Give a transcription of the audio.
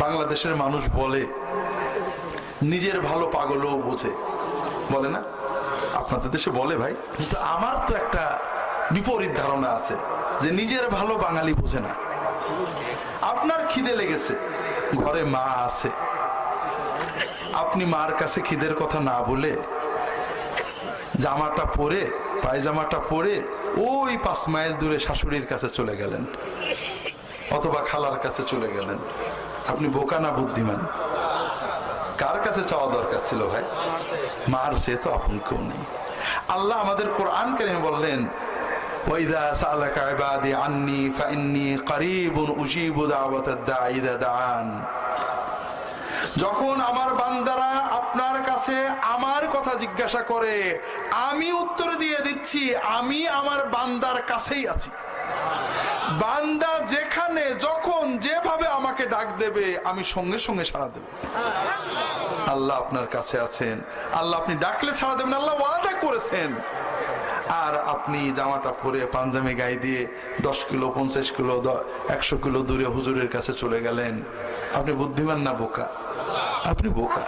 বাংলাদেশের মানুষ বলে নিজের ভালো পাগলও বোঝে, বলে না? আপনাদের দেশে বলে ভাই, কিন্তু আমার তো একটা বিপরীত ধারণা আছে যে নিজের ভালো বাঙালি বোঝে না। আপনার খিদে লেগেছে, ঘরে মা আছে, আপনি মার কাছে খিদের কথা না বলে জামাটা পরে, পায়জামাটা পরে ওই 5 মাইল দূরে শাশুড়ির কাছে চলে গেলেন অথবা খালার কাছে চলে গেলেন। আপনি বোকা না বুদ্ধিমান? কার কাছে চাওয়া দরকার ছিল ভাই? মার সে তো আপন কেউ নেই। আল্লাহ আমাদের কোরআন কারীমে বললেন, ওয়াইযা সাআলাকা ইবাদি আন্নী ফাইন্নী করিবুন উজিবু দাওয়াতাদ দাঈ ইযা দাআন। যখন আমার বান্দারা আপনার কাছে আমার কথা জিজ্ঞাসা করে, আমি উত্তর দিয়ে দিচ্ছি আমি আমার বান্দার কাছেই আছি। বান্দা যেখানে যখন যেভাবে আমাকে ডাক দেবে আমি সঙ্গে সঙ্গে সাড়া দেব। আল্লাহ আপনার কাছে আছেন, আল্লাহ আপনি ডাকলে সাড়া দেবেন, আল্লাহ ওয়াদা করেছেন। আর আপনি জামাটা পরে পাঞ্জাবি গায়ে দিয়ে 10 কিলো 50 কিলো 100 কিলো দূরে হুজুরের কাছে চলে গেলেন। আপনি বুদ্ধিমান না বোকা? আপনি বোকা।